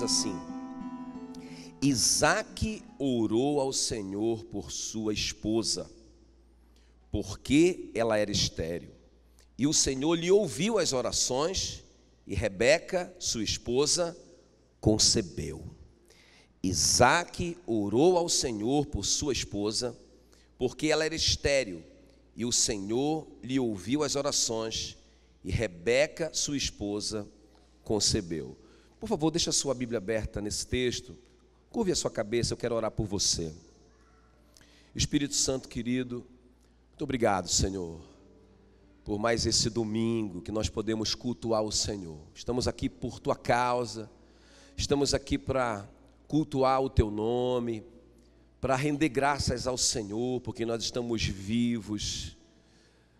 assim: Isaque orou ao Senhor por sua esposa, porque ela era estéril. E o Senhor lhe ouviu as orações, e Rebeca, sua esposa, concebeu. Isaque orou ao Senhor por sua esposa, porque ela era estéril, e o Senhor lhe ouviu as orações, e Rebeca, sua esposa, concebeu. Por favor, deixa a sua Bíblia aberta nesse texto. Curve a sua cabeça, eu quero orar por você. Espírito Santo querido, muito obrigado, Senhor, por mais esse domingo que nós podemos cultuar o Senhor. Estamos aqui por Tua causa, estamos aqui para cultuar o Teu nome, para render graças ao Senhor, porque nós estamos vivos,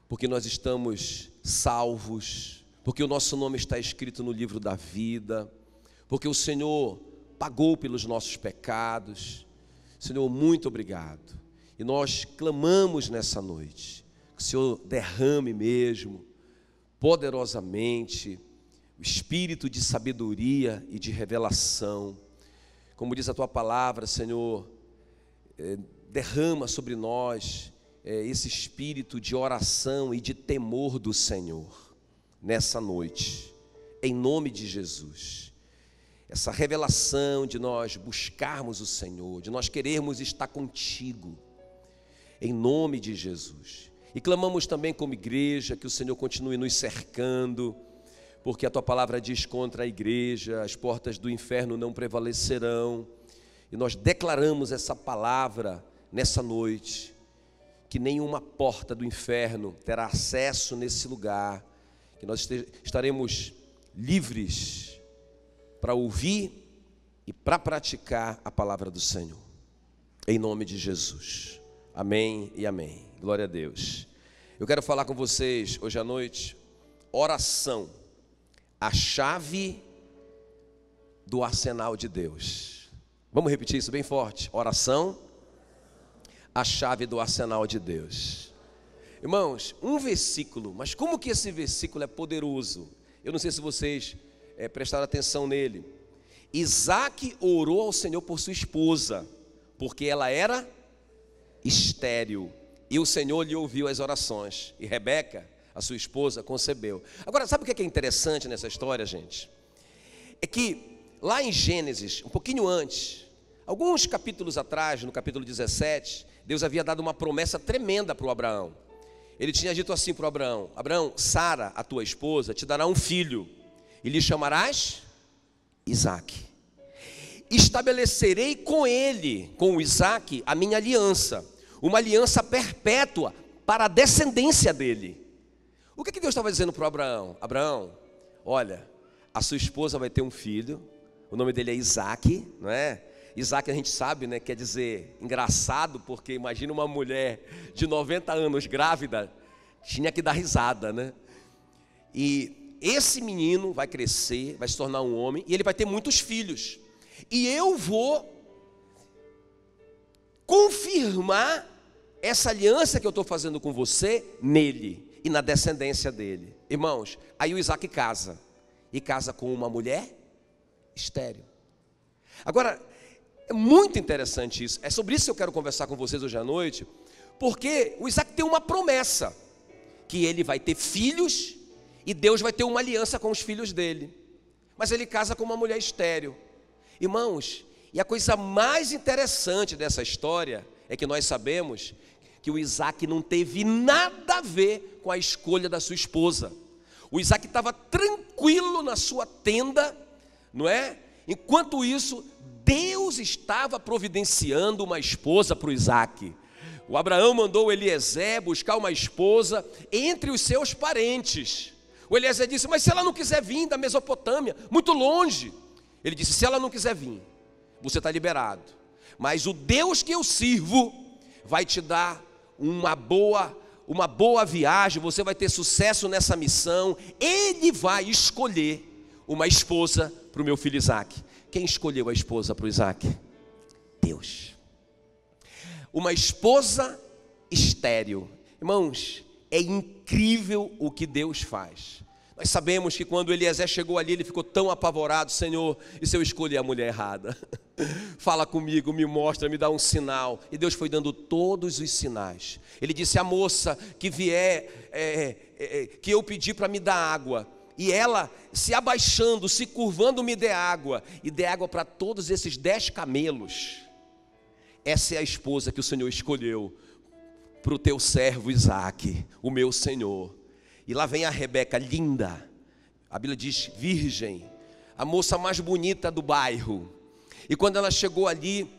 porque nós estamos salvos, porque o nosso nome está escrito no livro da vida, porque o Senhor pagou pelos nossos pecados. Senhor, muito obrigado. E nós clamamos nessa noite que o Senhor derrame mesmo, poderosamente, o espírito de sabedoria e de revelação. Como diz a Tua palavra, Senhor, derrama sobre nós esse espírito de oração e de temor do Senhor, nessa noite, em nome de Jesus. Essa revelação de nós buscarmos o Senhor, de nós querermos estar contigo, em nome de Jesus. E clamamos também como igreja que o Senhor continue nos cercando, porque a Tua palavra diz: contra a igreja as portas do inferno não prevalecerão. E nós declaramos essa palavra nessa noite, que nenhuma porta do inferno terá acesso nesse lugar, que nós estaremos livres para ouvir e para praticar a palavra do Senhor, em nome de Jesus. Amém e amém. Glória a Deus. Eu quero falar com vocês hoje à noite, oração, a chave do arsenal de Deus. Vamos repetir isso bem forte: oração, a chave do arsenal de Deus. Irmãos, um versículo, mas como que esse versículo é poderoso? Eu não sei se vocês prestaram atenção nele. Isaque orou ao Senhor por sua esposa, porque ela era estéril, e o Senhor lhe ouviu as orações, e Rebeca, a sua esposa, concebeu. Agora, sabe o que é interessante nessa história, gente? É que lá em Gênesis, um pouquinho antes, alguns capítulos atrás, no capítulo 17, Deus havia dado uma promessa tremenda para o Abraão. Ele tinha dito assim para o Abraão: Abraão, Sara, a tua esposa, te dará um filho, e lhe chamarás Isaque. Estabelecerei com ele, com o Isaque, a minha aliança, uma aliança perpétua para a descendência dele. O que Deus estava dizendo para o Abraão? Abraão, olha, a sua esposa vai ter um filho, o nome dele é Isaque, não é? Isaque a gente sabe, né, quer dizer engraçado, porque imagina uma mulher de 90 anos grávida, tinha que dar risada, né? E esse menino vai crescer, vai se tornar um homem, e ele vai ter muitos filhos. E eu vou confirmar essa aliança que eu estou fazendo com você nele e na descendência dele. Irmãos, aí o Isaque casa, e casa com uma mulher estéril. Agora, é muito interessante isso. É sobre isso que eu quero conversar com vocês hoje à noite, porque o Isaque tem uma promessa, que ele vai ter filhos, e Deus vai ter uma aliança com os filhos dele. Mas ele casa com uma mulher estéril. Irmãos, e a coisa mais interessante dessa história é que nós sabemos que o Isaque não teve nada a ver com a escolha da sua esposa. O Isaque estava tranquilo na sua tenda, não é? Enquanto isso, Deus estava providenciando uma esposa para o Isaque. O Abraão mandou o Eliezer buscar uma esposa entre os seus parentes. O Eliezer disse: mas se ela não quiser vir da Mesopotâmia, muito longe. Ele disse: se ela não quiser vir, você está liberado. Mas o Deus que eu sirvo vai te dar uma boa viagem, você vai ter sucesso nessa missão. Ele vai escolher uma esposa para o meu filho Isaque. Quem escolheu a esposa para o Isaque? Deus. Uma esposa estéril. Irmãos, é incrível o que Deus faz. Nós sabemos que quando Eliezer chegou ali, ele ficou tão apavorado: Senhor, e se eu escolher a mulher errada? Fala comigo, me mostra, me dá um sinal. E Deus foi dando todos os sinais. Ele disse: a moça que vier, que eu pedi para me dar água, e ela se abaixando, se curvando, me dê água, e dê água para todos esses 10 camelos. Essa é a esposa que o Senhor escolheu para o teu servo Isaque, o meu Senhor. E lá vem a Rebeca, linda, a Bíblia diz virgem, a moça mais bonita do bairro. E quando ela chegou ali,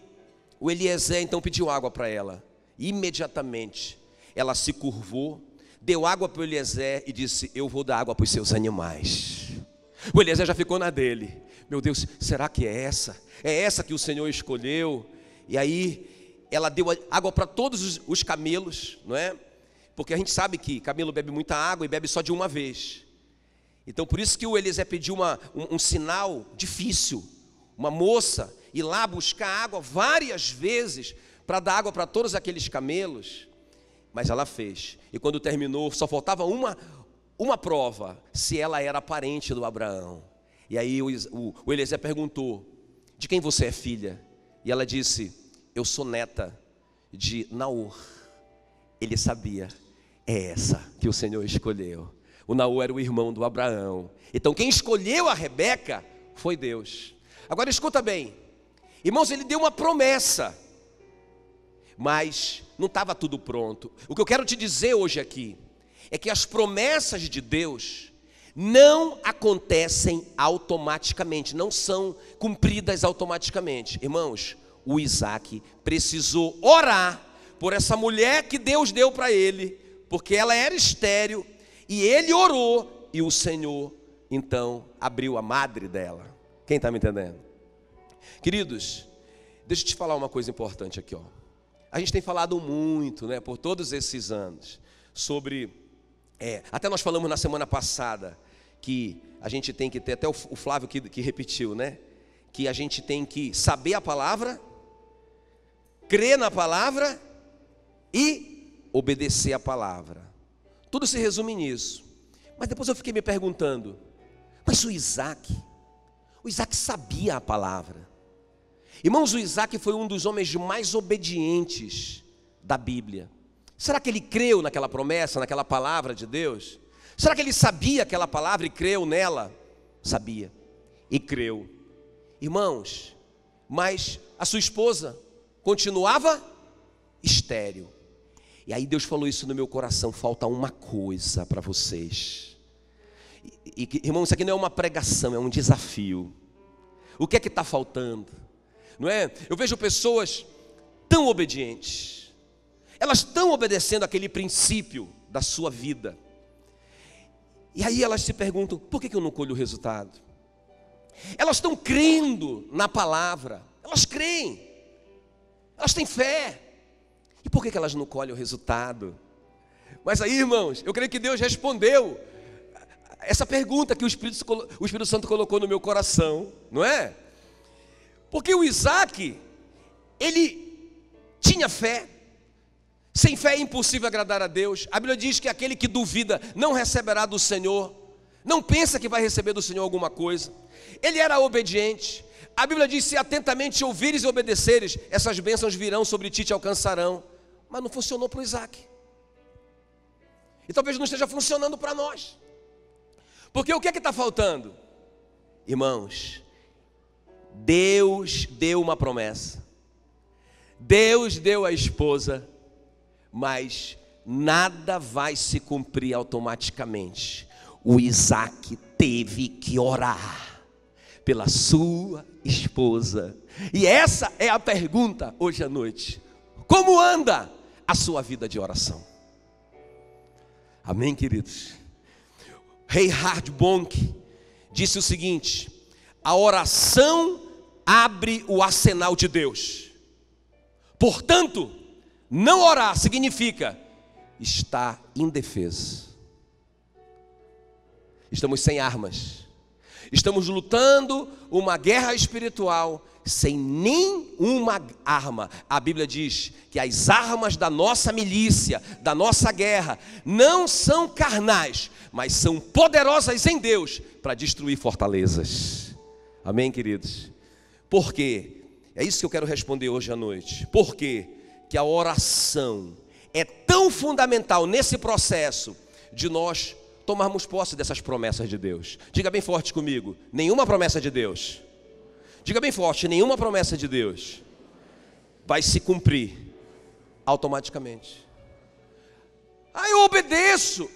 o Eliezer então pediu água para ela. Imediatamente ela se curvou, deu água para o Eliezer e disse: eu vou dar água para os seus animais. O Eliezer já ficou na dele: meu Deus, será que é essa? É essa que o Senhor escolheu? E aí ela deu água para todos os camelos, não é? Porque a gente sabe que camelo bebe muita água e bebe só de uma vez. Então por isso que o Eliezer pediu um sinal difícil, uma moça ir lá buscar água várias vezes para dar água para todos aqueles camelos. Mas ela fez, e quando terminou, só faltava uma prova: se ela era parente do Abraão. E aí o Eliezer perguntou: de quem você é filha? E ela disse: eu sou neta de Naor. Ele sabia: é essa que o Senhor escolheu. O Naor era o irmão do Abraão. Então quem escolheu a Rebeca foi Deus. Agora escuta bem, irmãos, ele deu uma promessa, mas não estava tudo pronto. O que eu quero te dizer hoje aqui é que as promessas de Deus não acontecem automaticamente, não são cumpridas automaticamente. Irmãos, o Isaque precisou orar por essa mulher que Deus deu para ele, porque ela era estéril, e ele orou, e o Senhor então abriu a madre dela. Quem está me entendendo? Queridos, deixa eu te falar uma coisa importante aqui, ó. A gente tem falado muito, né, por todos esses anos, sobre, até nós falamos na semana passada, que a gente tem que ter, até o Flávio que repetiu, né, que a gente tem que saber a palavra, crer na palavra e obedecer a palavra. Tudo se resume nisso. Mas depois eu fiquei me perguntando: mas o Isaque sabia a palavra. Irmãos, o Isaque foi um dos homens mais obedientes da Bíblia. Será que ele creu naquela promessa, naquela palavra de Deus? Será que ele sabia aquela palavra e creu nela? Sabia e creu. Irmãos, mas a sua esposa continuava estéril. E aí Deus falou isso no meu coração: falta uma coisa para vocês. Irmãos, isso aqui não é uma pregação, é um desafio. O que é que está faltando? Não é? Eu vejo pessoas tão obedientes, elas estão obedecendo aquele princípio da sua vida, e aí elas se perguntam: por que eu não colho o resultado? Elas estão crendo na palavra, elas creem, elas têm fé, e por que elas não colhem o resultado? Mas aí, irmãos, eu creio que Deus respondeu essa pergunta que o Espírito Santo colocou no meu coração, não é? Porque o Isaque, ele tinha fé. Sem fé é impossível agradar a Deus. A Bíblia diz que aquele que duvida não receberá do Senhor, não pensa que vai receber do Senhor alguma coisa. Ele era obediente. A Bíblia diz: se atentamente ouvires e obedeceres, essas bênçãos virão sobre ti e te alcançarão. Mas não funcionou para o Isaque, e talvez não esteja funcionando para nós. Porque o que é que está faltando? Irmãos, Deus deu uma promessa, Deus deu a esposa, mas nada vai se cumprir automaticamente. O Isaque teve que orar pela sua esposa. E essa é a pergunta hoje à noite: como anda a sua vida de oração? Amém, queridos? Reinhard Bonk disse o seguinte: a oração abre o arsenal de Deus. Portanto, não orar significa estar indefeso. Estamos sem armas. Estamos lutando uma guerra espiritual sem nenhuma arma. A Bíblia diz que as armas da nossa milícia, da nossa guerra, não são carnais, mas são poderosas em Deus para destruir fortalezas. Amém, queridos? Por quê? É isso que eu quero responder hoje à noite. Por quê que a oração é tão fundamental nesse processo de nós tomarmos posse dessas promessas de Deus? Diga bem forte comigo: nenhuma promessa de Deus. Diga bem forte: nenhuma promessa de Deus vai se cumprir automaticamente. Eu obedeço,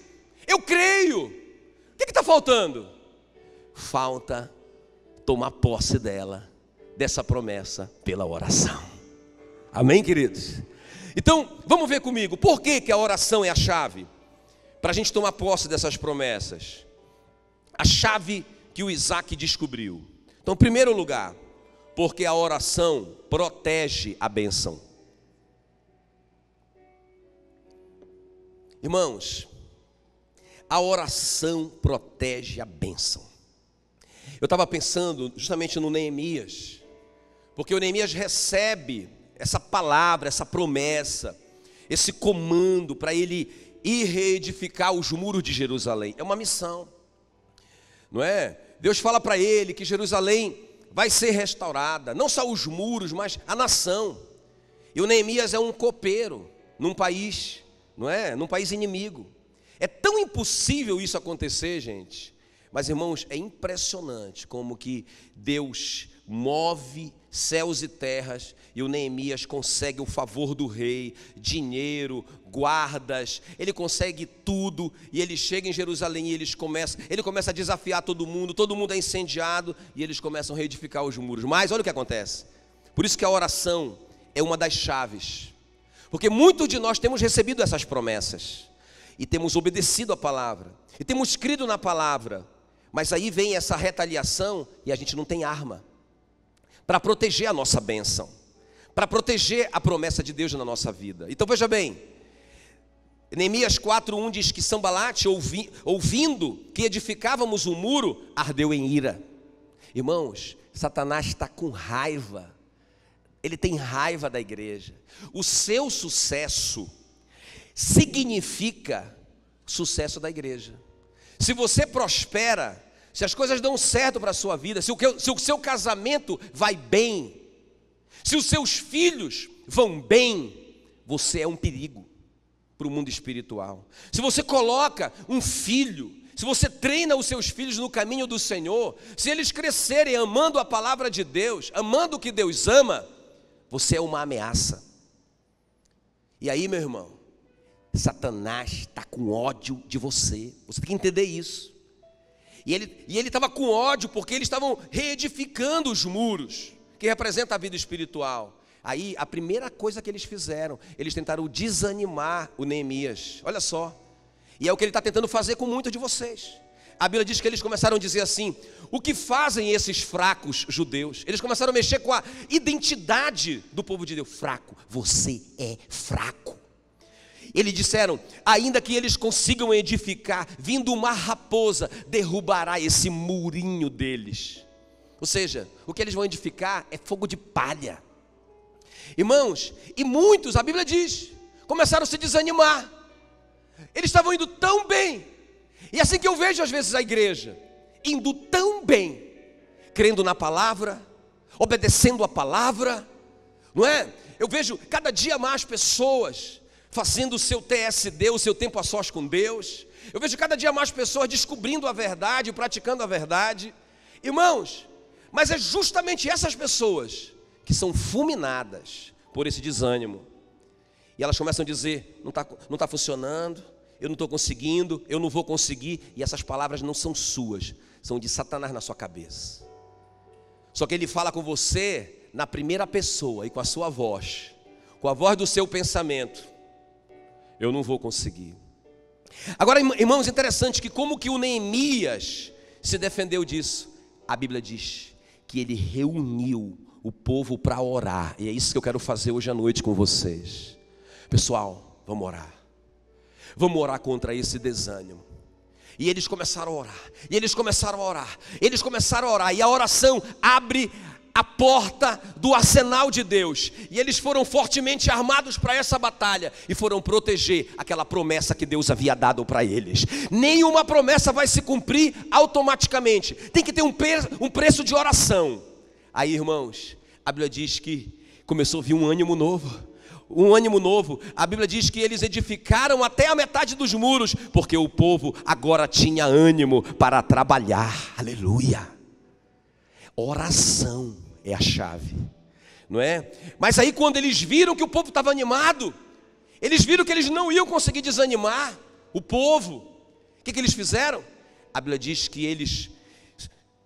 eu creio. O que está faltando? Falta tomar posse dessa promessa pela oração. Amém, queridos? Então, vamos ver comigo, por que a oração é a chave para a gente tomar posse dessas promessas? A chave que o Isaac descobriu. Então, em primeiro lugar, porque a oração protege a bênção. Irmãos, a oração protege a bênção. Eu estava pensando justamente no Neemias, porque o Neemias recebe essa palavra, essa promessa, esse comando para ele ir reedificar os muros de Jerusalém. É uma missão, não é? Deus fala para ele que Jerusalém vai ser restaurada, não só os muros, mas a nação. E o Neemias é um copeiro num país, não é? Num país inimigo. É tão impossível isso acontecer, gente. Mas, irmãos, é impressionante como que Deus move céus e terras, e o Neemias consegue o favor do rei, dinheiro, guardas, ele consegue tudo, e ele chega em Jerusalém e ele começa a desafiar todo mundo é incendiado, e eles começam a reedificar os muros. Mas olha o que acontece. Por isso que a oração é uma das chaves, porque muitos de nós temos recebido essas promessas, e temos obedecido a palavra, e temos crido na palavra, mas aí vem essa retaliação, e a gente não tem arma para proteger a nossa bênção, para proteger a promessa de Deus na nossa vida. Então veja bem, Neemias 4:1 diz que Sambalate, ouvindo que edificávamos um muro, ardeu em ira. Irmãos, Satanás está com raiva, ele tem raiva da igreja. O seu sucesso significa sucesso da igreja. Se você prospera, se as coisas dão certo para a sua vida, se o seu casamento vai bem, se os seus filhos vão bem, você é um perigo para o mundo espiritual. Se você coloca um filho, se você treina os seus filhos no caminho do Senhor, se eles crescerem amando a palavra de Deus, amando o que Deus ama, você é uma ameaça. E aí, meu irmão, Satanás está com ódio de você. Você tem que entender isso. E ele estava com ódio porque eles estavam reedificando os muros, que representa a vida espiritual. Aí a primeira coisa que eles fizeram, eles tentaram desanimar o Neemias. Olha só. E é o que ele está tentando fazer com muitos de vocês. A Bíblia diz que eles começaram a dizer assim: o que fazem esses fracos judeus? Eles começaram a mexer com a identidade do povo de Deus. Fraco, você é fraco. Eles disseram: ainda que eles consigam edificar, vindo uma raposa, derrubará esse murinho deles. Ou seja, o que eles vão edificar é fogo de palha. Irmãos, e muitos, a Bíblia diz, começaram a se desanimar. Eles estavam indo tão bem. E assim que eu vejo às vezes a igreja indo tão bem, crendo na palavra, obedecendo a palavra, não é? Eu vejo cada dia mais pessoas fazendo o seu TSD, o seu tempo a sós com Deus. Eu vejo cada dia mais pessoas descobrindo a verdade, praticando a verdade. Irmãos, mas é justamente essas pessoas que são fulminadas por esse desânimo. E elas começam a dizer: não está funcionando, eu não estou conseguindo, eu não vou conseguir. E essas palavras não são suas, são de Satanás na sua cabeça. Só que ele fala com você na primeira pessoa e com a sua voz, com a voz do seu pensamento: eu não vou conseguir. Agora, irmãos, é interessante que como que o Neemias se defendeu disso? A Bíblia diz que ele reuniu o povo para orar. E é isso que eu quero fazer hoje à noite com vocês. Pessoal, vamos orar. Vamos orar contra esse desânimo. E eles começaram a orar, e eles começaram a orar, eles começaram a orar, e a oração abre a porta do arsenal de Deus, e eles foram fortemente armados para essa batalha, e foram proteger aquela promessa que Deus havia dado para eles. Nenhuma promessa vai se cumprir automaticamente, tem que ter um preço de oração. Aí, irmãos, a Bíblia diz que começou a vir um ânimo novo. A Bíblia diz que eles edificaram até a metade dos muros, porque o povo agora tinha ânimo para trabalhar. Aleluia. Oração é a chave, não é? Mas aí quando eles viram que o povo estava animado, eles viram que eles não iam conseguir desanimar o povo, o que eles fizeram? A Bíblia diz que eles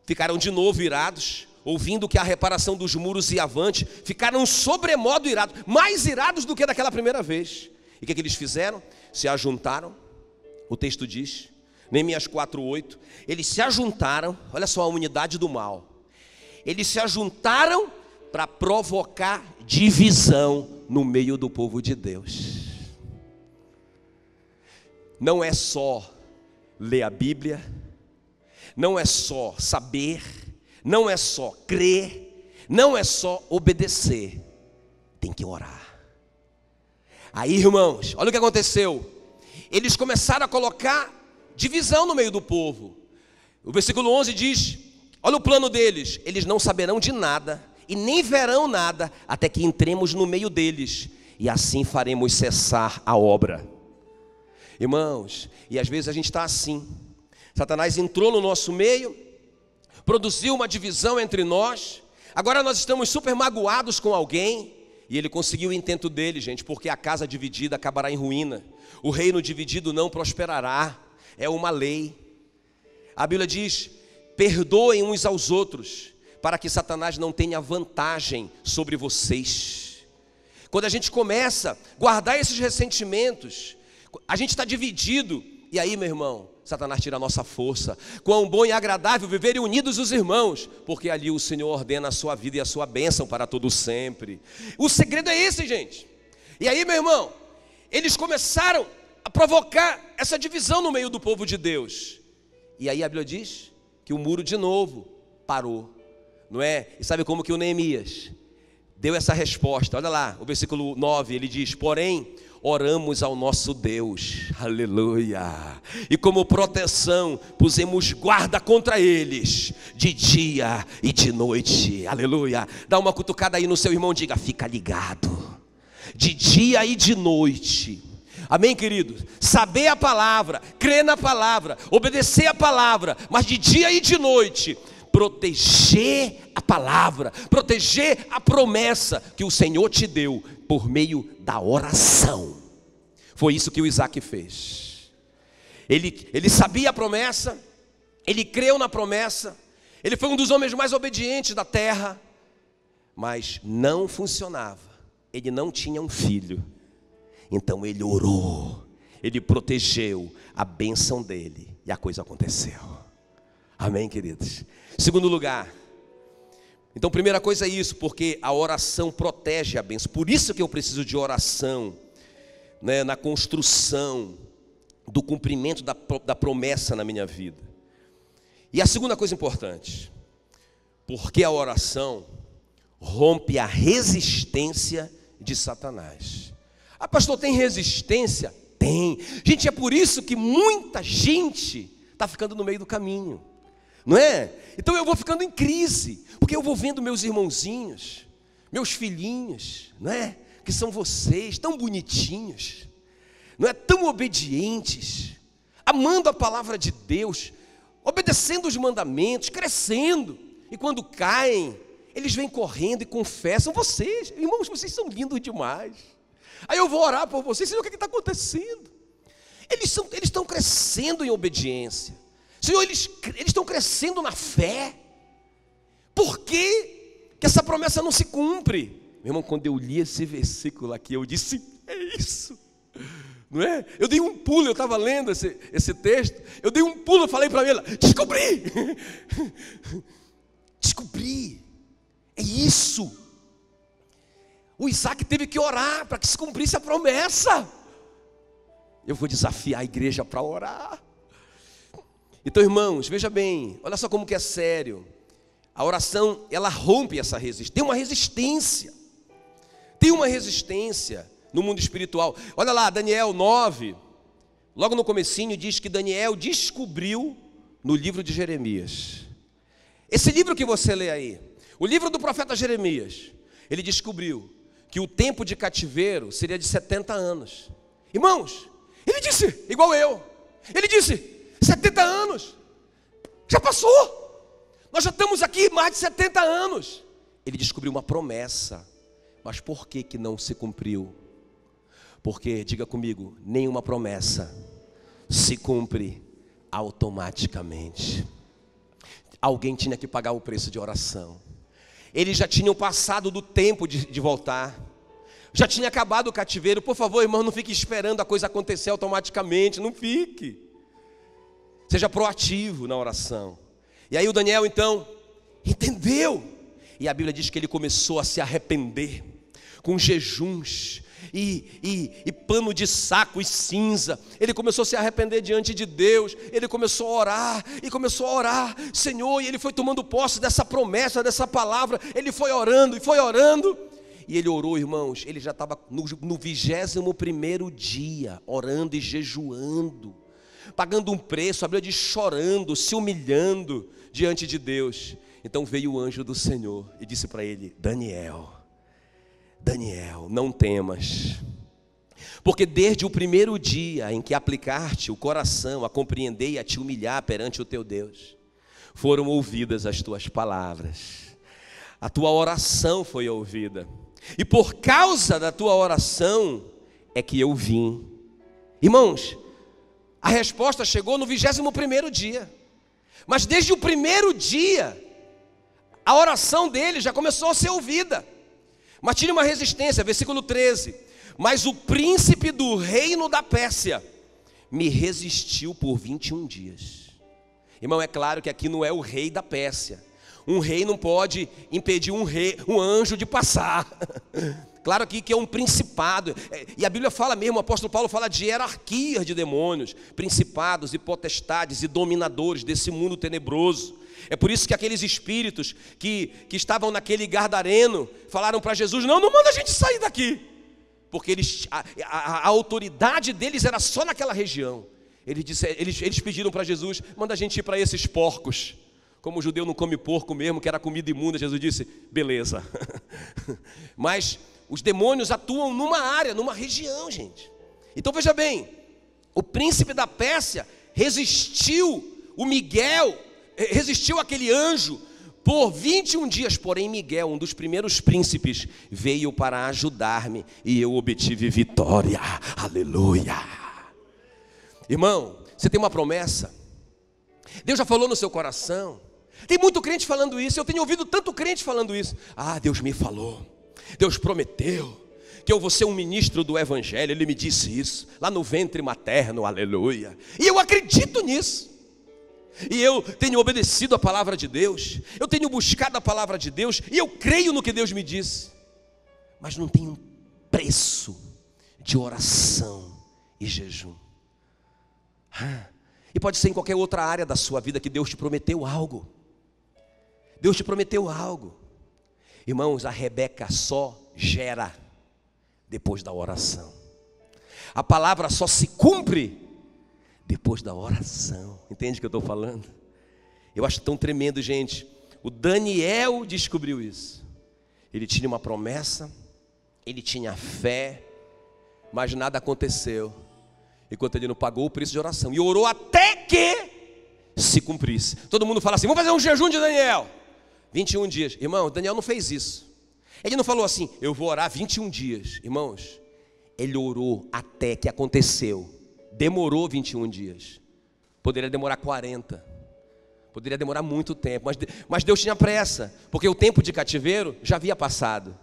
ficaram de novo irados, ouvindo que a reparação dos muros ia avante, ficaram sobremodo irados, mais irados do que daquela primeira vez. E o que eles fizeram? Se ajuntaram, o texto diz, Neemias 4:8, eles se ajuntaram, olha só a unidade do mal, eles se ajuntaram para provocar divisão no meio do povo de Deus. Não é só ler a Bíblia, não é só saber, não é só crer, não é só obedecer, tem que orar. Aí, irmãos, olha o que aconteceu. Eles começaram a colocar divisão no meio do povo. O versículo 11 diz, olha o plano deles: eles não saberão de nada e nem verão nada até que entremos no meio deles, e assim faremos cessar a obra. Irmãos, e às vezes a gente está assim. Satanás entrou no nosso meio, produziu uma divisão entre nós. Agora nós estamos super magoados com alguém, e ele conseguiu o intento dele, gente, porque a casa dividida acabará em ruína, o reino dividido não prosperará, é uma lei. A Bíblia diz: perdoem uns aos outros, para que Satanás não tenha vantagem sobre vocês. Quando a gente começa a guardar esses ressentimentos, a gente está dividido, e aí, meu irmão, Satanás tira a nossa força. Quão bom e agradável viverem unidos os irmãos, porque ali o Senhor ordena a sua vida e a sua bênção para todo sempre. O segredo é esse, gente. E aí, meu irmão, eles começaram a provocar essa divisão no meio do povo de Deus. E aí a Bíblia diz que o muro de novo parou, não é? E sabe como que o Neemias deu essa resposta? Olha lá, o versículo 9, ele diz: porém, oramos ao nosso Deus, aleluia, e como proteção pusemos guarda contra eles, de dia e de noite, aleluia. Dá uma cutucada aí no seu irmão, diga: fica ligado, de dia e de noite. Amém, queridos? Saber a palavra, crer na palavra, obedecer a palavra, mas de dia e de noite, proteger a palavra, proteger a promessa que o Senhor te deu por meio da oração. Foi isso que o Isaac fez. Ele sabia a promessa, ele creu na promessa, ele foi um dos homens mais obedientes da terra, mas não funcionava, ele não tinha um filho. Então ele orou, ele protegeu a bênção dele, e a coisa aconteceu. Amém, queridos? Segundo lugar, então primeira coisa é isso, porque a oração protege a bênção. Por isso que eu preciso de oração, né, na construção do cumprimento da promessa na minha vida. E a segunda coisa importante, porque a oração rompe a resistência de Satanás. Ah, pastor, tem resistência? Tem. Gente, é por isso que muita gente está ficando no meio do caminho, não é? Então eu vou ficando em crise, porque eu vou vendo meus irmãozinhos, meus filhinhos, não é? Que são vocês, tão bonitinhos, não é? Tão obedientes, amando a palavra de Deus, obedecendo os mandamentos, crescendo, e quando caem, eles vêm correndo e confessam: vocês, irmãos, vocês são lindos demais. Aí eu vou orar por vocês, Senhor, o que está acontecendo? Eles estão crescendo em obediência, Senhor, eles estão crescendo na fé. Por que essa promessa não se cumpre? Meu irmão, quando eu li esse versículo aqui, eu disse: é isso, não é? Eu dei um pulo, eu estava lendo esse texto, eu dei um pulo, eu falei para ela: descobri, descobri, é isso. O Isaac teve que orar para que se cumprisse a promessa. Eu vou desafiar a igreja para orar. Então, irmãos, veja bem, olha só como que é sério. A oração, ela rompe essa resistência. Tem uma resistência no mundo espiritual. Olha lá, Daniel 9, logo no comecinho diz que Daniel descobriu no livro de Jeremias. Esse livro que você lê aí, o livro do profeta Jeremias, ele descobriu que o tempo de cativeiro seria de 70 anos. Irmãos, ele disse, igual eu, ele disse, 70 anos, já passou. Nós já estamos aqui mais de 70 anos. Ele descobriu uma promessa. Mas por que que não se cumpriu? Porque, diga comigo, nenhuma promessa se cumpre automaticamente. Alguém tinha que pagar o preço de oração. Eles já tinham passado do tempo de voltar. Já tinha acabado o cativeiro. Por favor, irmão, não fique esperando a coisa acontecer automaticamente. Não fique. Seja proativo na oração. E aí o Daniel então entendeu. E a Bíblia diz que ele começou a se arrepender com jejuns e pano de saco e cinza. Ele começou a se arrepender diante de Deus. Ele começou a orar, Senhor, e ele foi tomando posse dessa promessa, dessa palavra. Ele foi orando. E ele orou, irmãos, ele já estava no 21º dia, orando e jejuando, pagando um preço, a Bíblia diz chorando, se humilhando diante de Deus. Então veio o anjo do Senhor e disse para ele, Daniel, não temas, porque desde o primeiro dia em que aplicaste o coração a compreender e a te humilhar perante o teu Deus, foram ouvidas as tuas palavras, a tua oração foi ouvida, e por causa da tua oração é que eu vim. Irmãos, a resposta chegou no 21º dia, mas desde o primeiro dia, a oração dele já começou a ser ouvida. Mas tinha uma resistência, versículo 13. Mas o príncipe do reino da Pérsia me resistiu por 21 dias. Irmão, é claro que aqui não é o rei da Pérsia. Um rei não pode impedir um anjo de passar. Claro aqui que é um principado. E a Bíblia fala mesmo, o apóstolo Paulo fala de hierarquias de demônios, principados e potestades e dominadores desse mundo tenebroso. É por isso que aqueles espíritos que estavam naquele Gadareno falaram para Jesus, não manda a gente sair daqui. Porque a autoridade deles era só naquela região. Eles pediram para Jesus, manda a gente ir para esses porcos. Como o judeu não come porco mesmo, que era comida imunda, Jesus disse, beleza. Mas os demônios atuam numa área, numa região, gente. Então veja bem, o príncipe da Pérsia resistiu, resistiu aquele anjo por 21 dias. Porém Miguel, um dos primeiros príncipes, veio para ajudar-me e eu obtive vitória. Aleluia. Irmão, você tem uma promessa. Deus já falou no seu coração. Tem muito crente falando isso. Eu tenho ouvido tanto crente falando isso. Deus me falou, Deus prometeu que eu vou ser um ministro do evangelho. Ele me disse isso lá no ventre materno, aleluia. E eu acredito nisso. E eu tenho obedecido a palavra de Deus. Eu tenho buscado a palavra de Deus. E eu creio no que Deus me disse. Mas não tem um preço de oração e jejum. E pode ser em qualquer outra área da sua vida que Deus te prometeu algo. Deus te prometeu algo. Irmãos, a Rebeca só gera depois da oração. A palavra só se cumpre depois da oração. Entende o que eu estou falando? Eu acho tão tremendo, gente. O Daniel descobriu isso. Ele tinha uma promessa, ele tinha fé, mas nada aconteceu enquanto ele não pagou o preço de oração. E orou até que se cumprisse. Todo mundo fala assim, vamos fazer um jejum de Daniel. 21 dias. Irmão, Daniel não fez isso. Ele não falou assim, eu vou orar 21 dias. Irmãos, ele orou até que aconteceu. Demorou 21 dias. Poderia demorar 40. Poderia demorar muito tempo. Mas Deus tinha pressa. Porque o tempo de cativeiro já havia passado.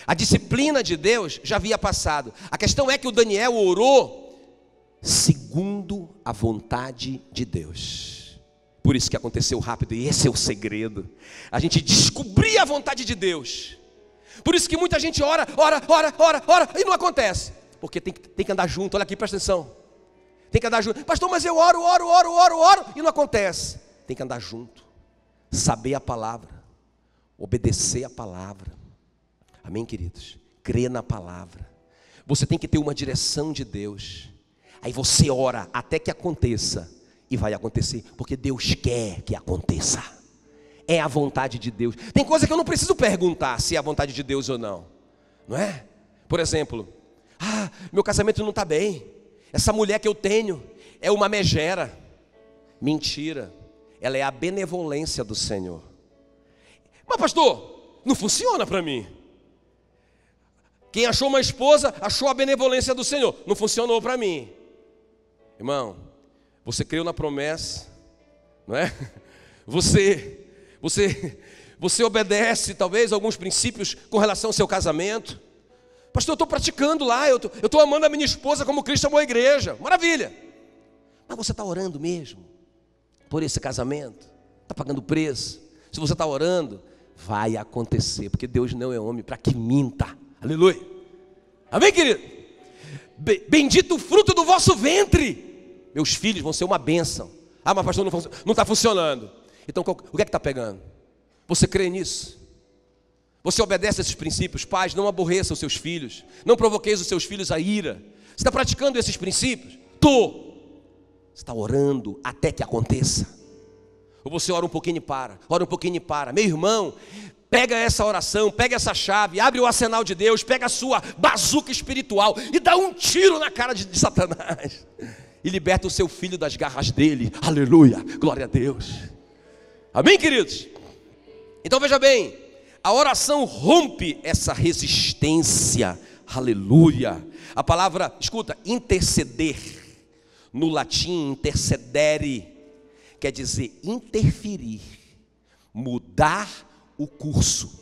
A disciplina de Deus já havia passado. A questão é que o Daniel orou segundo a vontade de Deus. Por isso que aconteceu rápido. E esse é o segredo. A gente descobrir a vontade de Deus. Por isso que muita gente ora e não acontece. Porque tem que andar junto. Olha aqui, presta atenção. Tem que andar junto. Pastor, mas eu oro e não acontece. Tem que andar junto, saber a palavra, obedecer a palavra. Amém, queridos? Crer na palavra. Você tem que ter uma direção de Deus. Aí você ora até que aconteça. E vai acontecer, porque Deus quer que aconteça. É a vontade de Deus. Tem coisa que eu não preciso perguntar se é a vontade de Deus ou não. Não é? Por exemplo, meu casamento não está bem. Essa mulher que eu tenho é uma megera. Mentira. Ela é a benevolência do Senhor. Mas pastor, não funciona para mim. Quem achou uma esposa, achou a benevolência do Senhor. Não funcionou para mim. Irmão, você creu na promessa, não é? Você obedece talvez alguns princípios com relação ao seu casamento. Pastor, eu estou praticando lá, eu estou amando a minha esposa como Cristo amou a igreja. Maravilha. Mas você está orando mesmo por esse casamento? Está pagando preço? Se você está orando, vai acontecer, porque Deus não é homem para que minta. Aleluia. Amém, querido? Bendito o fruto do vosso ventre. Meus filhos vão ser uma bênção. Mas pastor, não está funcionando. Então o que é que está pegando? Você crê nisso? Você obedece a esses princípios? Pais, não aborreça os seus filhos. Não provoqueis os seus filhos a ira. Você está praticando esses princípios? Você está orando até que aconteça? Ou você ora um pouquinho e para? Ora um pouquinho e para. Meu irmão, pega essa oração, pega essa chave, abre o arsenal de Deus, pega a sua bazuca espiritual e dá um tiro na cara de Satanás. E liberta o seu filho das garras dele. Aleluia, glória a Deus. Amém, queridos? Então veja bem, a oração rompe essa resistência. Aleluia. A palavra, escuta, interceder, no latim intercedere, quer dizer interferir, mudar o curso.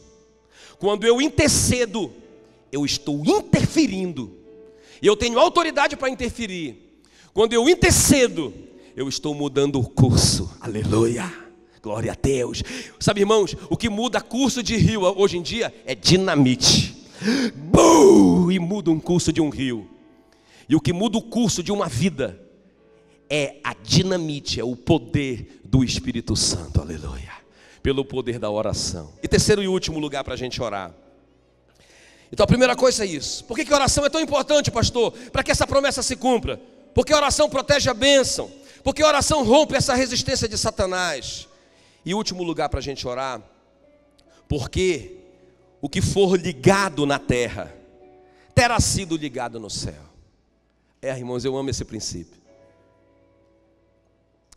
Quando eu intercedo, eu estou interferindo, e eu tenho autoridade para interferir. Quando eu intercedo, eu estou mudando o curso. Aleluia. Glória a Deus. Sabe, irmãos, o que muda curso de rio hoje em dia é dinamite. Bum! E muda um curso de um rio. E o que muda o curso de uma vida é a dinamite, é o poder do Espírito Santo. Aleluia. Pelo poder da oração. E terceiro e último lugar para a gente orar. Então a primeira coisa é isso. Por que a oração é tão importante, pastor? Para que essa promessa se cumpra. Porque a oração protege a bênção. Porque a oração rompe essa resistência de Satanás. E último lugar para a gente orar, porque o que for ligado na terra, terá sido ligado no céu. Irmãos, eu amo esse princípio.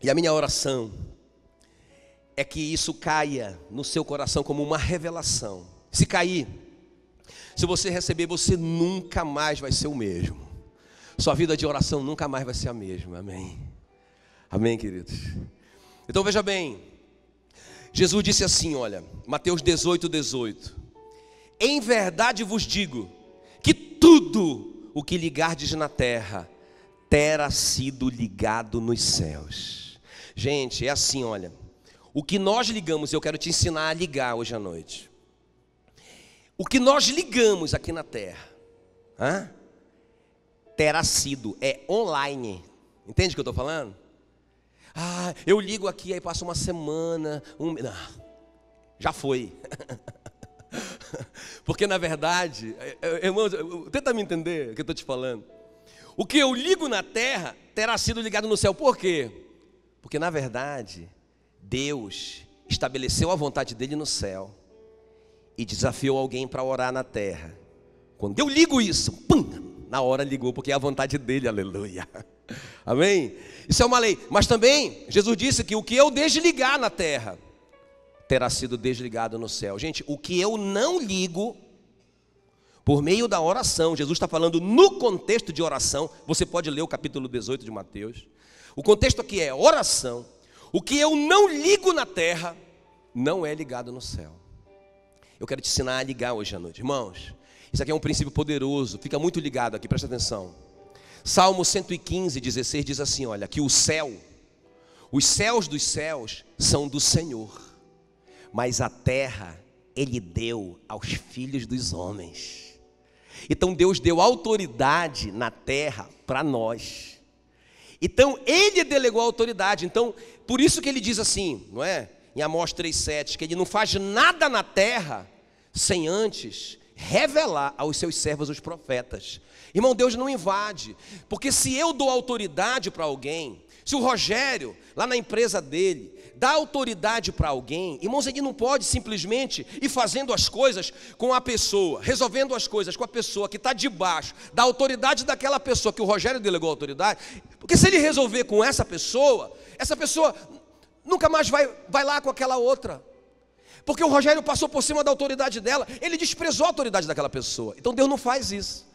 E a minha oração é que isso caia no seu coração como uma revelação. Se cair, se você receber, você nunca mais vai ser o mesmo. Sua vida de oração nunca mais vai ser a mesma. Amém. Amém, queridos. Então veja bem, Jesus disse assim, olha, Mateus 18:18. Em verdade vos digo, que tudo o que ligardes na terra, terá sido ligado nos céus. Gente, é assim, olha, o que nós ligamos, eu quero te ensinar a ligar hoje à noite. O que nós ligamos aqui na terra, terá sido, é online. Entende o que eu estou falando? Eu ligo aqui, aí passa uma semana, não, já foi. Porque na verdade, irmãos, tenta me entender o que eu estou te falando. O que eu ligo na terra, terá sido ligado no céu. Por quê? Porque na verdade, Deus estabeleceu a vontade dele no céu e desafiou alguém para orar na terra. Quando eu ligo isso, na hora ligou, porque é a vontade dele, aleluia. Amém? Isso é uma lei. Mas também, Jesus disse que o que eu desligar na terra, terá sido desligado no céu. Gente, o que eu não ligo, por meio da oração, Jesus está falando no contexto de oração, você pode ler o capítulo 18 de Mateus. O contexto aqui é oração. O que eu não ligo na terra, não é ligado no céu. Eu quero te ensinar a ligar hoje à noite. Irmãos, isso aqui é um princípio poderoso, fica muito ligado aqui, presta atenção. Salmo 115:16 diz assim, olha, que o céu, os céus dos céus são do Senhor, mas a terra Ele deu aos filhos dos homens. Então Deus deu autoridade na terra para nós. Então ele delegou a autoridade. Então, por isso que ele diz assim, não é? Em Amós 3,7, que ele não faz nada na terra sem antes revelar aos seus servos os profetas. Irmão, Deus não invade, porque se eu dou autoridade para alguém, se o Rogério, lá na empresa dele, dá autoridade para alguém, irmãos, ele não pode simplesmente ir fazendo as coisas com a pessoa, resolvendo as coisas com a pessoa que está debaixo da autoridade daquela pessoa que o Rogério delegou a autoridade, porque se ele resolver com essa pessoa nunca mais vai lá com aquela outra. Porque o Rogério passou por cima da autoridade dela, ele desprezou a autoridade daquela pessoa. Então Deus não faz isso.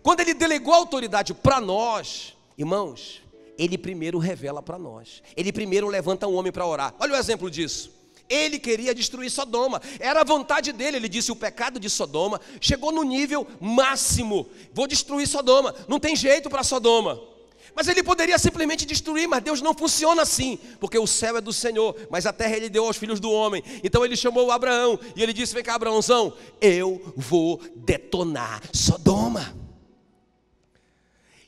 Quando ele delegou a autoridade para nós, irmãos, ele primeiro revela para nós. Ele primeiro levanta um homem para orar. Olha o exemplo disso. Ele queria destruir Sodoma, era a vontade dele. Ele disse: o pecado de Sodoma chegou no nível máximo, vou destruir Sodoma, não tem jeito para Sodoma. Mas ele poderia simplesmente destruir, mas Deus não funciona assim, porque o céu é do Senhor, mas a terra ele deu aos filhos do homem. Então ele chamou Abraão e ele disse: vem cá, Abraãozão, eu vou detonar Sodoma.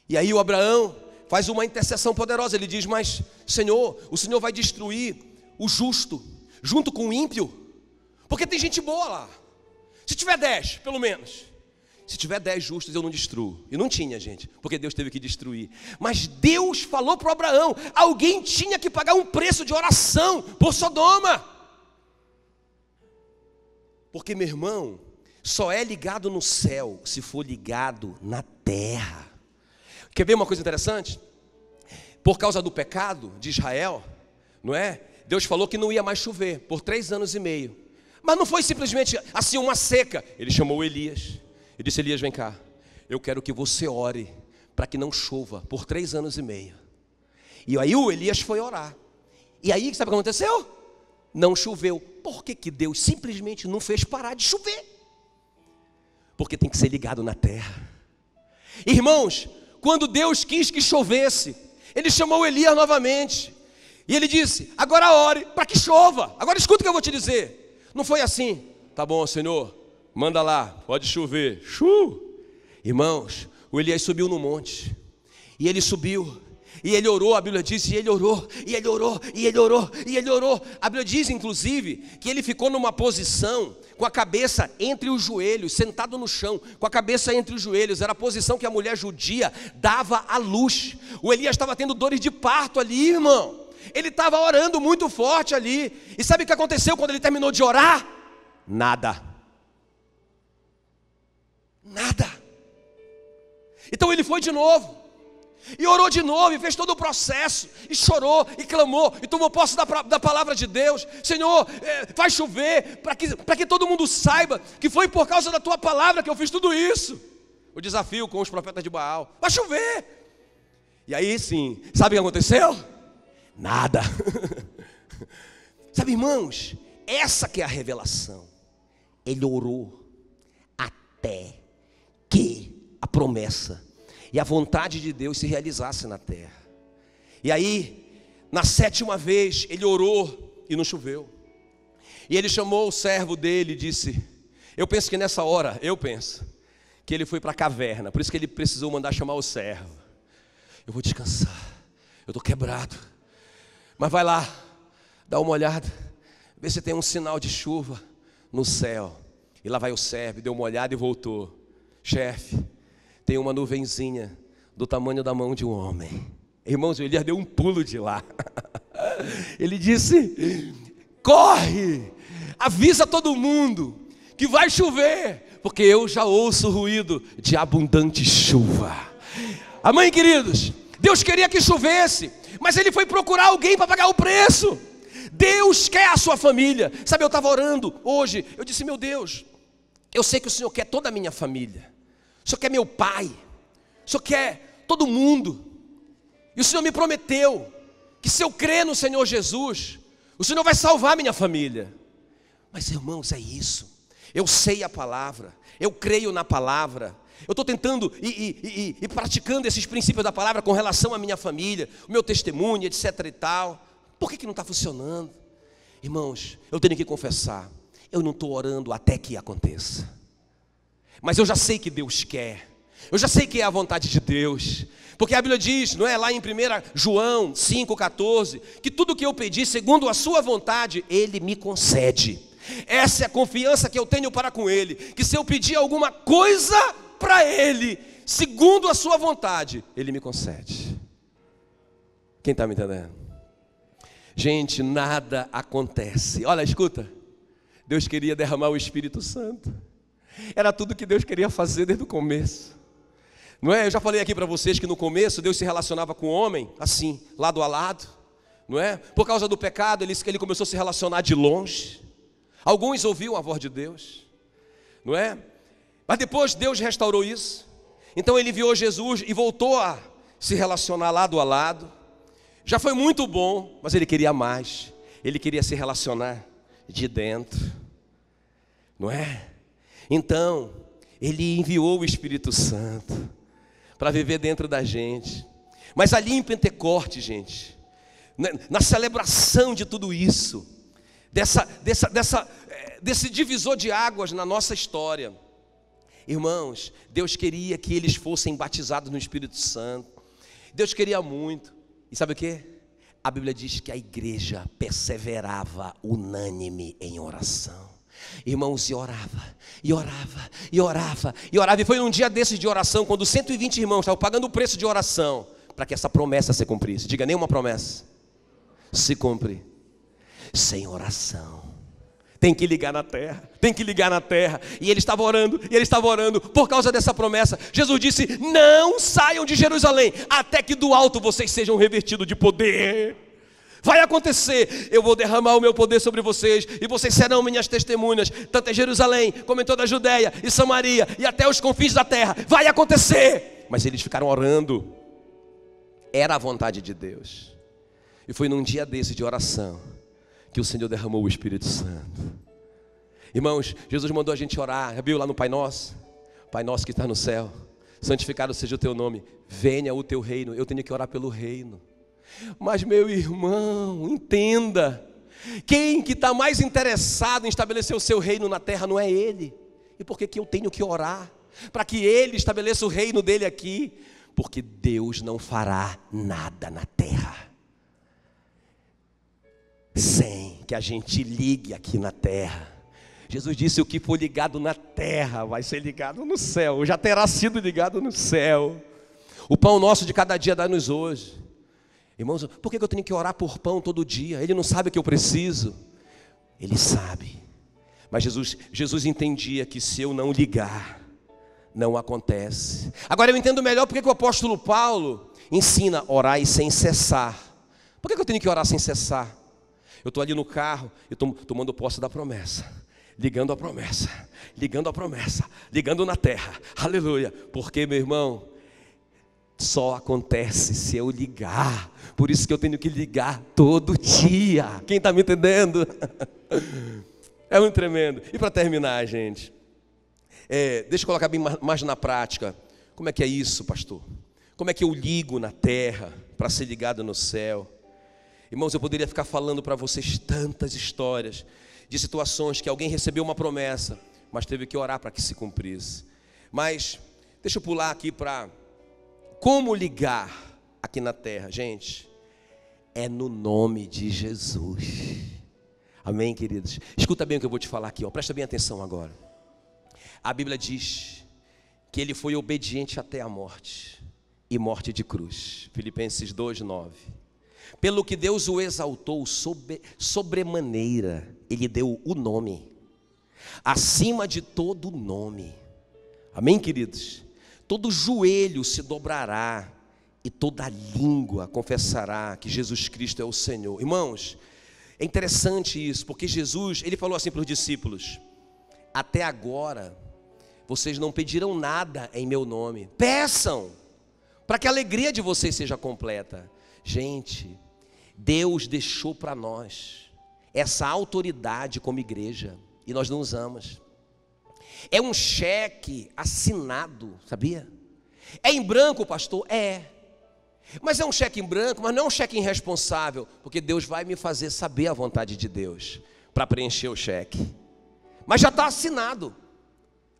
E aí o Abraão faz uma intercessão poderosa. Ele diz: mas Senhor, o Senhor vai destruir o justo junto com o ímpio? Porque tem gente boa lá. Se tiver 10, pelo menos. Se tiver 10 justos, eu não destruo. E não tinha, gente, porque Deus teve que destruir. Mas Deus falou para Abraão: alguém tinha que pagar um preço de oração por Sodoma. Porque, meu irmão, só é ligado no céu se for ligado na terra. Quer ver uma coisa interessante? Por causa do pecado de Israel, não é? Deus falou que não ia mais chover por 3 anos e meio. Mas não foi simplesmente assim uma seca. Ele chamou Elias e disse: Elias, vem cá, eu quero que você ore para que não chova por 3 anos e meio. E aí o Elias foi orar. E aí, sabe o que aconteceu? Não choveu. Por que Deus simplesmente não fez parar de chover? Porque tem que ser ligado na terra. Irmãos, quando Deus quis que chovesse, Ele chamou Elias novamente. E ele disse: agora ore para que chova. Agora escuta o que eu vou te dizer. Não foi assim: tá bom, Senhor, manda lá, pode chover. Irmãos, o Elias subiu no monte. E ele subiu. E ele orou, a Bíblia diz, e ele orou, e ele orou, e ele orou, e ele orou. A Bíblia diz, inclusive, que ele ficou numa posição com a cabeça entre os joelhos, sentado no chão, com a cabeça entre os joelhos. Era a posição que a mulher judia dava à luz. O Elias estava tendo dores de parto ali, irmão. Ele estava orando muito forte ali. E sabe o que aconteceu quando ele terminou de orar? Nada. Então ele foi de novo. E orou de novo, e fez todo o processo, e chorou, e clamou, e tomou posse da palavra de Deus. Senhor, faz chover, para que todo mundo saiba que foi por causa da tua palavra que eu fiz tudo isso. O desafio com os profetas de Baal: vai chover. E aí sim, sabe o que aconteceu? Nada. Sabe, irmãos, essa que é a revelação. Ele orou até que a promessa e a vontade de Deus se realizasse na terra. E aí, na 7ª vez, ele orou e não choveu. E ele chamou o servo dele e disse: eu penso que nessa hora, que ele foi para a caverna. Por isso que ele precisou mandar chamar o servo. Eu vou descansar, eu estou quebrado. Mas vai lá, dá uma olhada, vê se tem um sinal de chuva no céu. E lá vai o servo, deu uma olhada e voltou: chefe, tem uma nuvenzinha do tamanho da mão de um homem. Irmãos, o Elias deu um pulo de lá. Ele disse: corre, avisa todo mundo que vai chover, porque eu já ouço o ruído de abundante chuva. Amém, queridos? Deus queria que chovesse, mas ele foi procurar alguém para pagar o preço. Deus quer a sua família. Sabe, eu estava orando hoje, eu disse: meu Deus, eu sei que o Senhor quer toda a minha família. O Senhor quer meu pai, o Senhor quer todo mundo. E o Senhor me prometeu que se eu crer no Senhor Jesus, o Senhor vai salvar minha família. Mas, irmãos, é isso. Eu sei a palavra, eu creio na palavra. Eu estou tentando e praticando esses princípios da palavra com relação à minha família, o meu testemunho, etc e tal. Por que não está funcionando? Irmãos, eu tenho que confessar, eu não estou orando até que aconteça. Mas eu já sei que Deus quer. Eu já sei que é a vontade de Deus. Porque a Bíblia diz, não é, lá em 1 João 5,14, que tudo que eu pedi segundo a sua vontade, Ele me concede. Essa é a confiança que eu tenho para com Ele, que se eu pedir alguma coisa para Ele, segundo a sua vontade, Ele me concede. Quem está me entendendo? Gente, nada acontece. Olha, escuta, Deus queria derramar o Espírito Santo. Era tudo que Deus queria fazer desde o começo. Não é? Eu já falei aqui para vocês que no começo Deus se relacionava com o homem, assim, lado a lado. Não é? Por causa do pecado, ele começou a se relacionar de longe. Alguns ouviam a voz de Deus, não é? Mas depois Deus restaurou isso. Então Ele enviou Jesus e voltou a se relacionar lado a lado. Já foi muito bom, mas Ele queria mais. Ele queria se relacionar de dentro, não é? Então Ele enviou o Espírito Santo para viver dentro da gente. Mas ali em Pentecostes, gente, na celebração de tudo isso, desse divisor de águas na nossa história, irmãos, Deus queria que eles fossem batizados no Espírito Santo. Deus queria muito. E sabe o que? A Bíblia diz que a igreja perseverava unânime em oração. Irmãos, e orava, e orava, e orava, e orava. E foi num dia desses de oração, quando 120 irmãos estavam pagando o preço de oração, para que essa promessa se cumprisse. Diga, nenhuma promessa se cumpre sem oração. Tem que ligar na terra, tem que ligar na terra. E ele estava orando, por causa dessa promessa. Jesus disse, não saiam de Jerusalém, até que do alto vocês sejam revestidos de poder. Vai acontecer, eu vou derramar o meu poder sobre vocês, e vocês serão minhas testemunhas, tanto em Jerusalém, como em toda a Judéia e Samaria, e até os confins da terra. Vai acontecer. Mas eles ficaram orando. Era a vontade de Deus. E foi num dia desse de oração que o Senhor derramou o Espírito Santo. Irmãos, Jesus mandou a gente orar, viu lá no Pai Nosso? Pai Nosso que está no céu, santificado seja o teu nome, venha o teu reino. Eu tenho que orar pelo reino. Mas meu irmão, entenda, quem que está mais interessado em estabelecer o seu reino na terra não é Ele. E por que eu tenho que orar? Para que Ele estabeleça o reino dele aqui. Porque Deus não fará nada na terra sem que a gente ligue aqui na terra. Jesus disse, o que for ligado na terra vai ser ligado no céu, já terá sido ligado no céu. O pão nosso de cada dia dá-nos hoje. Irmãos, por que eu tenho que orar por pão todo dia? Ele não sabe o que eu preciso? Ele sabe. Mas Jesus entendia que se eu não ligar, não acontece. Agora eu entendo melhor porque que o apóstolo Paulo ensina a orar sem cessar. Por que eu tenho que orar sem cessar? Eu estou ali no carro, eu estou tomando posse da promessa, ligando a promessa, ligando na terra, aleluia. Porque, meu irmão, só acontece se eu ligar. Por isso que eu tenho que ligar todo dia. Quem está me entendendo? É um tremendo. E para terminar, gente, deixa eu colocar bem mais na prática. Como é que é isso, pastor? Como é que eu ligo na terra para ser ligado no céu? Irmãos, eu poderia ficar falando para vocês tantas histórias de situações que alguém recebeu uma promessa, mas teve que orar para que se cumprisse. Mas deixa eu pular aqui para como ligar aqui na terra. Gente, é no nome de Jesus. Amém, queridos? Escuta bem o que eu vou te falar aqui, ó. Presta bem atenção agora. A Bíblia diz que ele foi obediente até a morte, e morte de cruz. Filipenses 2:9. Pelo que Deus o exaltou sobremaneira, Ele deu o nome, acima de todo nome. Amém, queridos? Todo joelho se dobrará e toda língua confessará que Jesus Cristo é o Senhor. Irmãos, é interessante isso, porque Jesus, Ele falou assim para os discípulos: até agora, vocês não pediram nada em meu nome. Peçam, para que a alegria de vocês seja completa. Gente, Deus deixou para nós essa autoridade como igreja, e nós não usamos. É um cheque assinado, sabia? É em branco, pastor? É. Mas é um cheque em branco, mas não é um cheque irresponsável, porque Deus vai me fazer saber a vontade de Deus para preencher o cheque. Mas já está assinado.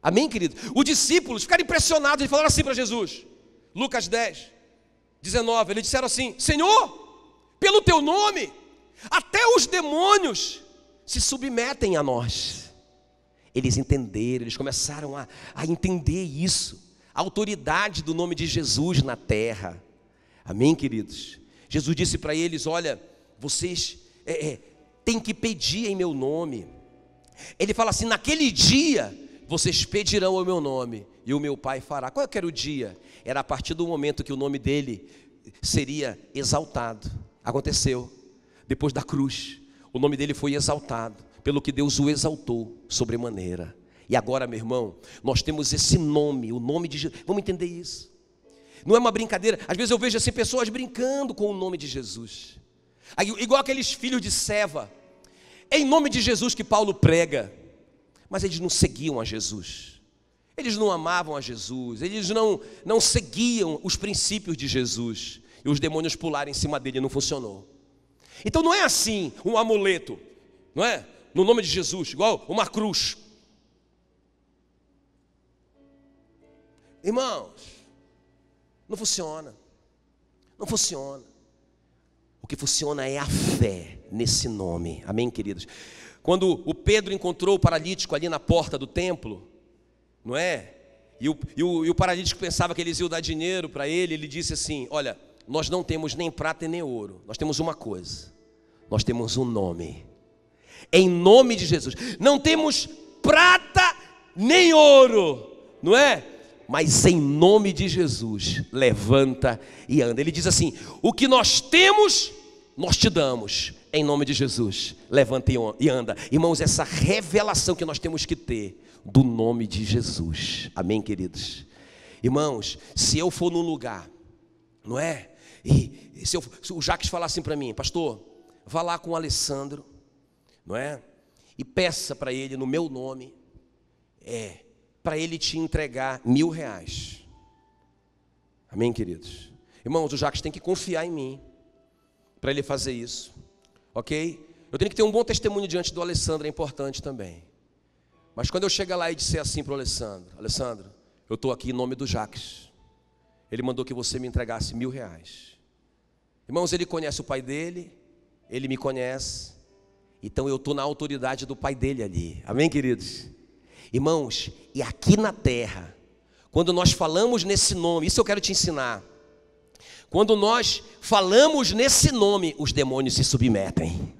Amém, querido? Os discípulos ficaram impressionados e falaram assim para Jesus. Lucas 10, 19, eles disseram assim: Senhor, pelo teu nome, até os demônios se submetem a nós. Eles entenderam, eles começaram a entender isso, a autoridade do nome de Jesus na terra. Amém, queridos? Jesus disse para eles: olha, vocês têm que pedir em meu nome. Ele fala assim: naquele dia vocês pedirão o meu nome e o meu Pai fará. Qual era o dia? Era a partir do momento que o nome dele seria exaltado. Aconteceu. Depois da cruz, o nome dele foi exaltado, pelo que Deus o exaltou sobremaneira. E agora, meu irmão, nós temos esse nome, o nome de Jesus. Vamos entender isso. Não é uma brincadeira. Às vezes eu vejo assim pessoas brincando com o nome de Jesus. Igual aqueles filhos de Seva. É em nome de Jesus que Paulo prega. Mas eles não seguiam a Jesus. Eles não amavam a Jesus. Eles não seguiam os princípios de Jesus. E os demônios pularam em cima dele, não funcionou. Então não é assim um amuleto, não é? No nome de Jesus, igual uma cruz. Irmãos, não funciona. Não funciona. O que funciona é a fé nesse nome. Amém, queridos? Quando o Pedro encontrou o paralítico ali na porta do templo, não é? E o paralítico pensava que eles iam dar dinheiro para ele. Ele disse assim: olha, nós não temos nem prata nem ouro. Nós temos uma coisa. Nós temos um nome. Em nome de Jesus. Não temos prata nem ouro, não é? Mas em nome de Jesus, levanta e anda. Ele diz assim: o que nós temos, nós te damos. Em nome de Jesus, levanta e anda. Irmãos, essa revelação que nós temos que ter do nome de Jesus. Amém, queridos? Irmãos, se eu for num lugar, não é? E se o Jacques falar assim para mim: pastor, vá lá com o Alessandro, não é? E peça para ele no meu nome, para ele te entregar R$1.000. Amém, queridos? Irmãos, o Jacques tem que confiar em mim para ele fazer isso, ok? Eu tenho que ter um bom testemunho diante do Alessandro, é importante também. Mas quando eu chegar lá e disser assim para o Alessandro: Alessandro, eu estou aqui em nome do Jacques, ele mandou que você me entregasse R$1.000. Irmãos, ele conhece o pai dele, ele me conhece, então eu estou na autoridade do pai dele ali. Amém, queridos? Irmãos, e aqui na terra, quando nós falamos nesse nome, isso eu quero te ensinar. Quando nós falamos nesse nome, os demônios se submetem.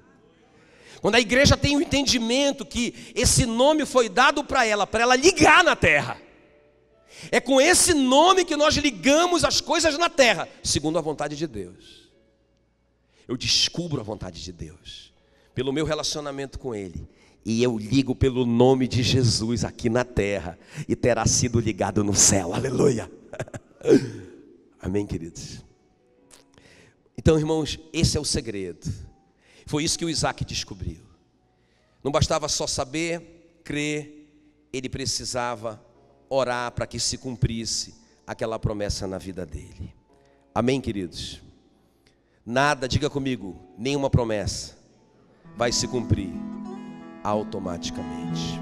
Quando a igreja tem o entendimento que esse nome foi dado para ela ligar na terra. É com esse nome que nós ligamos as coisas na terra, segundo a vontade de Deus. Eu descubro a vontade de Deus pelo meu relacionamento com Ele. E eu ligo pelo nome de Jesus aqui na terra, e terá sido ligado no céu. Aleluia. Amém, queridos? Então, irmãos, esse é o segredo. Foi isso que o Isaac descobriu. Não bastava só saber, crer, ele precisava orar para que se cumprisse aquela promessa na vida dele. Amém, queridos? Nada, diga comigo, nenhuma promessa vai se cumprir automaticamente.